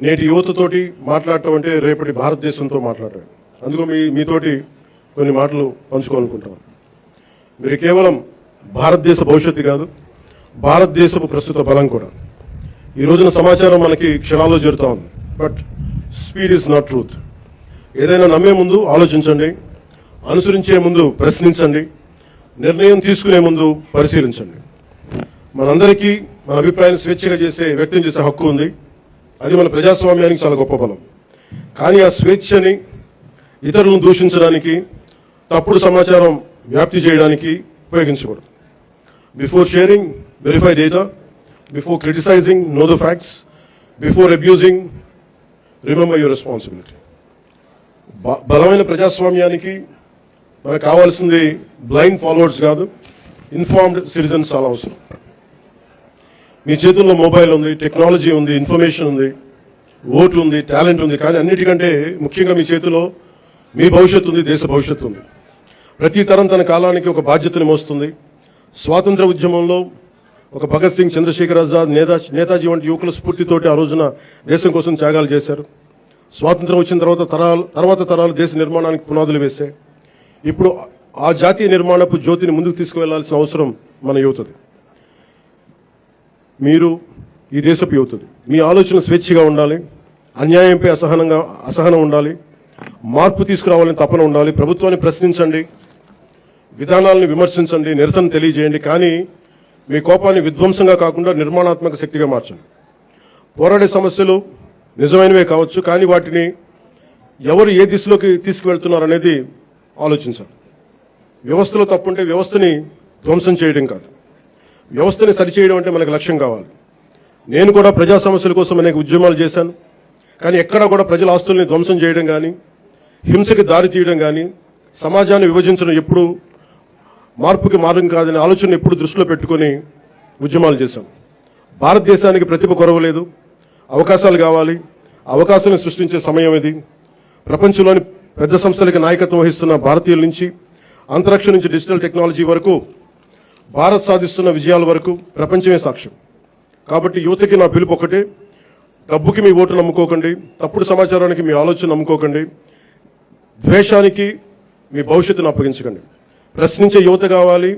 నేటి యువతతోటి మాట్లాడటం అంటే రేపటి భారతదేశంతో మాట్లాడటం. అందుకు మీతోటి కొన్ని మాటలు పంచుకోవాలనుకుంటాను. మీరు కేవలం భారతదేశ భవిష్యత్తు కాదు, భారతదేశపు ప్రస్తుత బలం కూడా. ఈ రోజున సమాచారం మనకి క్షణాల్లో జరుగుతూ ఉంది. But speed is not truth. ఏదైనా నమ్మే ముందు ఆలోచించండి, అనుసరించే ముందు ప్రశ్నించండి, నిర్ణయం తీసుకునే ముందు పరిశీలించండి. మనందరికీ మన అభిప్రాయాన్ని స్వేచ్ఛగా వ్యక్తం చేసే హక్కు ఉంది. అది మన ప్రజాస్వామ్యానికి చాలా గొప్ప బలం. కానీ ఆ స్వేచ్ఛని ఇతరులను దూషించడానికి, తప్పుడు సమాచారం వ్యాప్తి చేయడానికి ఉపయోగించకూడదు. Before sharing, verify data. Before criticizing, know the facts. Before abusing, remember your responsibility. బలమైన ప్రజాస్వామ్యానికి మనకు కావాల్సింది బ్లైండ్ ఫాలోవర్స్ కాదు, ఇన్ఫార్మ్డ్ సిటిజన్స్ చాలా అవసరం. మీ చేతుల్లో మొబైల్ ఉంది, టెక్నాలజీ ఉంది, ఇన్ఫర్మేషన్ ఉంది, ఓటు ఉంది, టాలెంట్ ఉంది. కానీ అన్నిటికంటే ముఖ్యంగా మీ చేతిలో మీ భవిష్యత్తు ఉంది, దేశ భవిష్యత్తు ఉంది. ప్రతి తరం తన కాలానికి ఒక బాధ్యతని మోస్తుంది. స్వాతంత్ర ఉద్యమంలో ఒక భగత్ సింగ్, చంద్రశేఖర్ ఆజాద్, నేతాజీ వంటి యువకుల స్ఫూర్తితోటి ఆ రోజున దేశం కోసం త్యాగాలు చేశారు. స్వాతంత్రం వచ్చిన తర్వాత తరాలు దేశ నిర్మాణానికి పునాదులు వేశాయి. ఇప్పుడు ఆ జాతీయ నిర్మాణపు జ్యోతిని ముందుకు తీసుకువెళ్లాల్సిన అవసరం మన యువతది. మీరు ఈ దేశపు యువతది. మీ ఆలోచన స్వేచ్ఛగా ఉండాలి, అన్యాయంపై అసహనం ఉండాలి, మార్పు తీసుకురావాలని తపన ఉండాలి. ప్రభుత్వాన్ని ప్రశ్నించండి, విధానాలను విమర్శించండి, నిరసన తెలియజేయండి. కానీ మీ కోపాన్ని విధ్వంసంగా కాకుండా నిర్మాణాత్మక శక్తిగా మార్చండి. పోరాడే సమస్యలు నిజమైనవే కావచ్చు, కానీ వాటిని ఎవరు ఏ దిశలోకి తీసుకువెళ్తున్నారు అనేది ఆలోచించాలి. వ్యవస్థలో తప్పుంటే వ్యవస్థని ధ్వంసం చేయడం కాదు, వ్యవస్థని సరిచేయడం అంటే మనకు లక్ష్యం కావాలి. నేను కూడా ప్రజా సమస్యల కోసం అనేక ఉద్యమాలు చేశాను. కానీ ఎక్కడా కూడా ప్రజల ఆస్తుల్ని ధ్వంసం చేయడం కానీ, హింసకి దారి తీయడం కానీ, సమాజాన్ని విభజించడం ఎప్పుడు మార్పుకి మార్గం కాదని ఆలోచన ఎప్పుడు దృష్టిలో పెట్టుకొని ఉద్యమాలు చేశాం. భారతదేశానికి ప్రతిభ కొరవలేదు, అవకాశాలు కావాలి. అవకాశాలను సృష్టించే సమయం ఇది. ప్రపంచంలోని పెద్ద సంస్థలకి నాయకత్వం వహిస్తున్న భారతీయుల నుంచి, అంతరిక్షం నుంచి డిజిటల్ టెక్నాలజీ వరకు, భారత్ సాధిస్తున్న విజయాల వరకు ప్రపంచమే సాక్ష్యం. కాబట్టి యువతకి నా పిలుపు ఒకటే: డబ్బుకి మీ ఓటు నమ్ముకోకండి, తప్పుడు సమాచారానికి మీ ఆలోచన నమ్ముకోకండి, ద్వేషానికి మీ భవిష్యత్తును అప్పగించకండి. ప్రశ్నించే యువత కావాలి,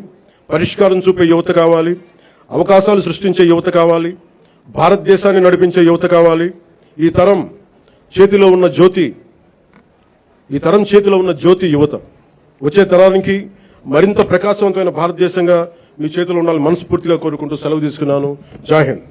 పరిష్కారం చూపే యువత కావాలి, అవకాశాలు సృష్టించే యువత కావాలి, భారతదేశాన్ని నడిపించే యువత కావాలి. ఈ తరం చేతిలో ఉన్న జ్యోతి యువత. వచ్చే తరానికి మరింత ప్రకాశవంతమైన భారతదేశంగా మీ చేతిలో ఉండాలని మనస్ఫూర్తిగా కోరుకుంటూ సెలవు తీసుకున్నాను. జై హింద్.